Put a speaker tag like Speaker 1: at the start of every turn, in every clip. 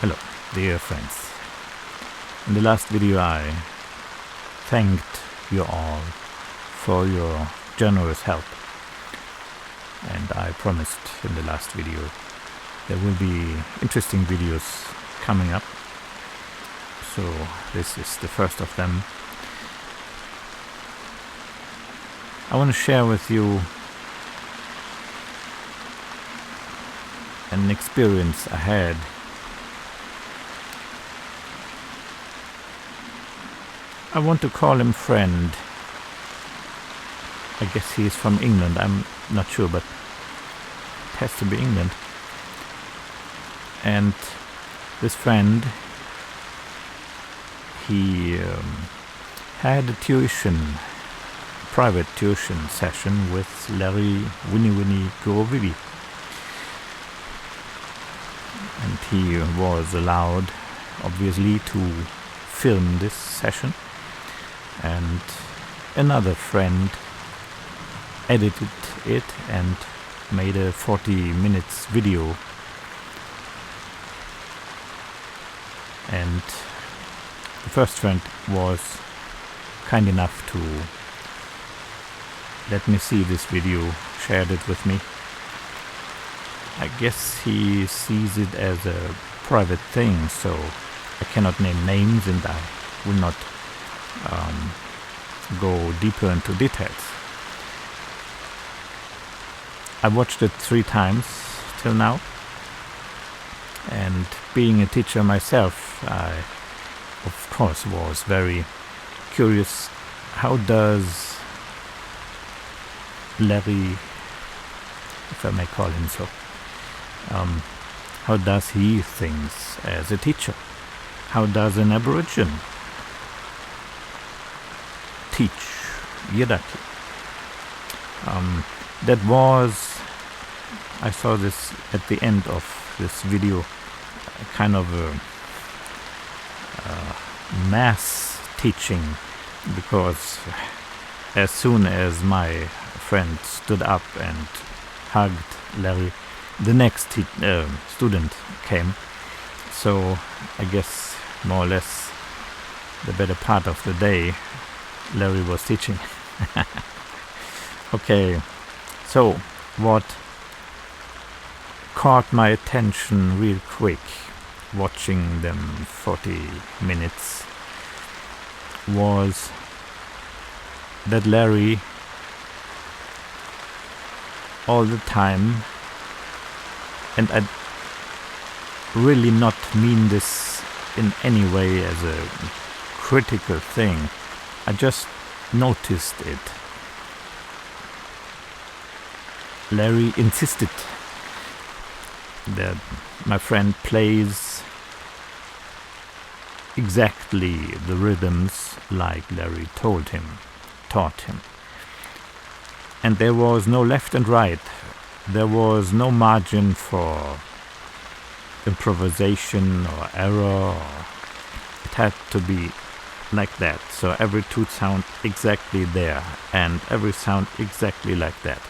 Speaker 1: Hello, dear friends. In the last video I thanked you all for your generous help, and I promised in the last video there will be interesting videos coming up, so this is the first of them. I want to share with you an experience I had I want to call him friend. I guess he is from England, I'm not sure, but it has to be England. And this friend, he had a private tuition session with Winiwini Gurruwiwi. And he was allowed, obviously, to film this session. And another friend edited it and made a 40 minutes video, and the first friend was kind enough to let me see this video, shared it with me. I guess he sees it as a private thing, so I cannot name names and I will not go deeper into details. I watched it 3 times till now, and being a teacher myself, I of course was very curious. How does Larry, if I may call him so, how does he things as a teacher? How does an Aborigine teach Yidaki? That was, I saw this at the end of this video, kind of a mass teaching, because as soon as my friend stood up and hugged Larry, the next student came. So I guess more or less the better part of the day Larry was teaching. Okay, so what caught my attention real quick watching them 40 minutes was that Larry all the time, and I really not mean this in any way as a critical thing, I just noticed it. Larry insisted that my friend plays exactly the rhythms like Larry taught him. And there was no left and right. There was no margin for improvisation or error. It had to be like that. So every toot sound exactly there, and every sound exactly like that.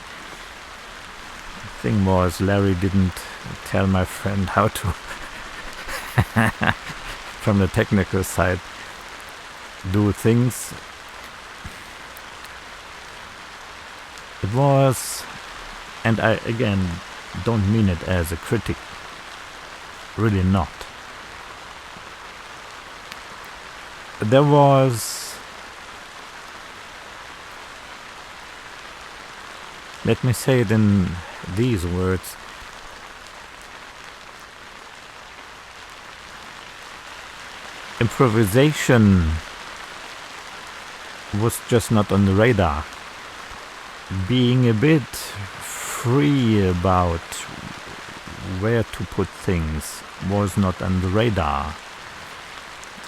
Speaker 1: The thing was, Larry didn't tell my friend how to, from the technical side, do things. It was, and I again don't mean it as a critic, really not. There was, let me say it in these words, improvisation was just not on the radar. Being a bit free about where to put things was not on the radar.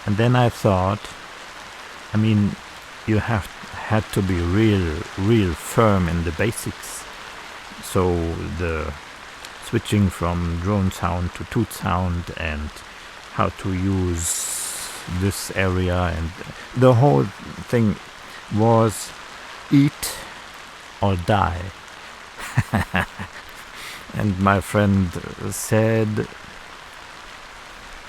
Speaker 1: And then I thought, I mean, you had to be real firm in the basics. So the switching from drone sound to toot sound, and how to use this area, and the whole thing was eat or die. And my friend said,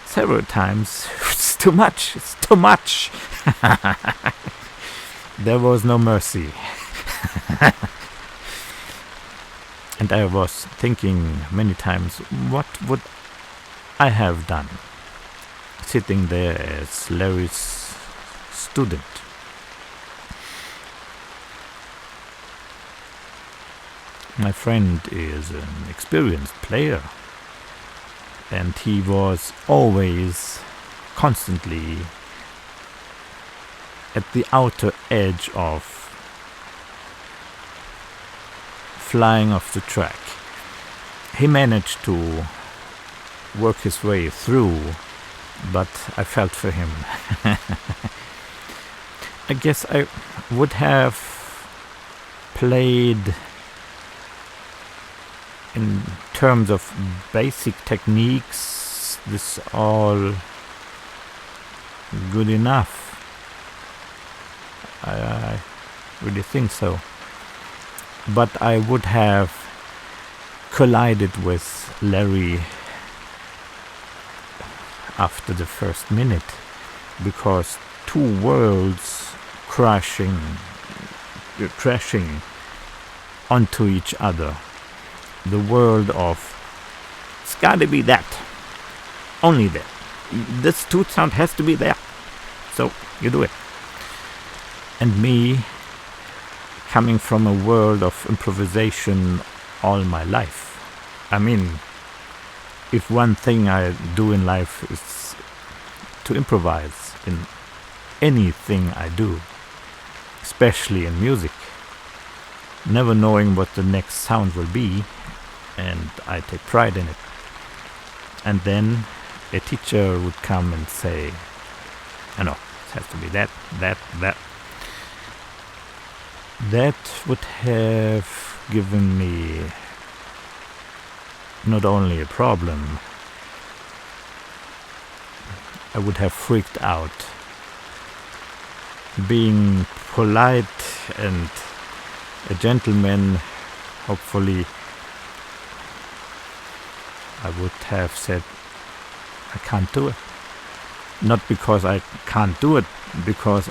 Speaker 1: several times, it's too much, it's too much. There was no mercy. And I was thinking many times, what would I have done sitting there as Larry's student? My friend is an experienced player, and he was always constantly at the outer edge of flying off the track. He managed to work his way through, but I felt for him. I guess I would have played in terms of basic techniques. This all good enough. I really think so. But I would have collided with Larry after the first minute, because two worlds crashing onto each other. The world of, it's gotta be that, only that. This toot sound has to be there, so you do it. And me, coming from a world of improvisation all my life. I mean, if one thing I do in life is to improvise in anything I do, especially in music, never knowing what the next sound will be, and I take pride in it. And then a teacher would come and say, no, it has to be that. That would have given me not only a problem, I would have freaked out. Being polite and a gentleman, hopefully, I would have said, I can't do it. Not because I can't do it, because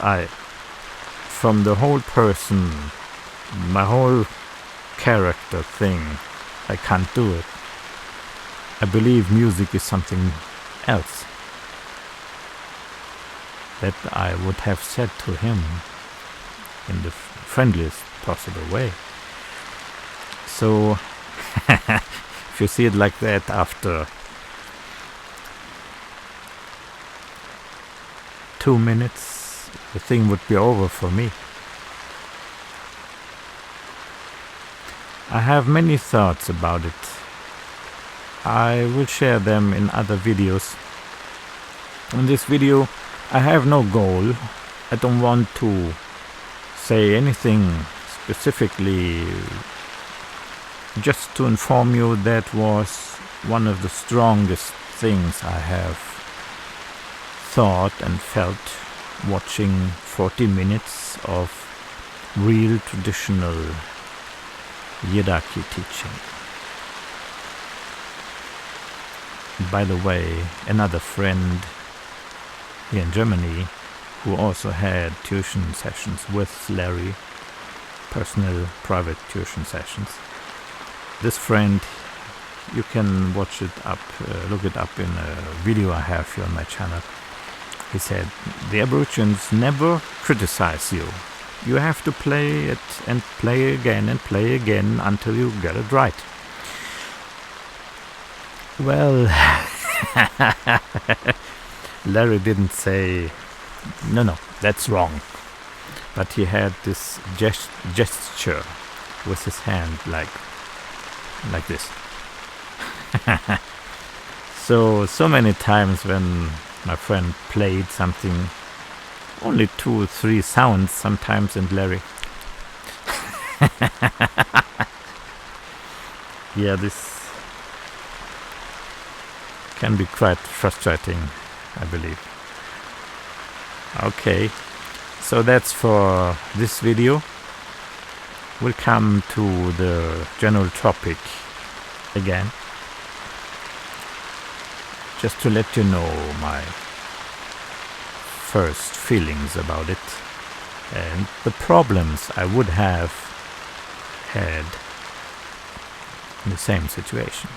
Speaker 1: from the whole person, my whole character thing, I can't do it. I believe music is something else. That I would have said to him in the friendliest possible way. So, if you see it like that, after 2 minutes, the thing would be over for me. I have many thoughts about it. I will share them in other videos. In this video, I have no goal. I don't want to say anything specifically. Just to inform you, that was one of the strongest things I have thought and felt watching 40 minutes of real traditional Yidaki teaching. By the way, another friend here in Germany who also had tuition sessions with Larry, personal private tuition sessions. This friend, you can watch it up, look it up in a video I have here on my channel. He said, the Aborigines never criticize you. You have to play it and play again until you get it right. Well, Larry didn't say, no, that's wrong. But he had this gesture with his hand like this. So many times when my friend played something, only 2 or 3 sounds sometimes, and Larry. Yeah, this can be quite frustrating, I believe. Okay, so that's for this video. We'll come to the general topic again. just to let you know my first feelings about it and the problems I would have had in the same situation.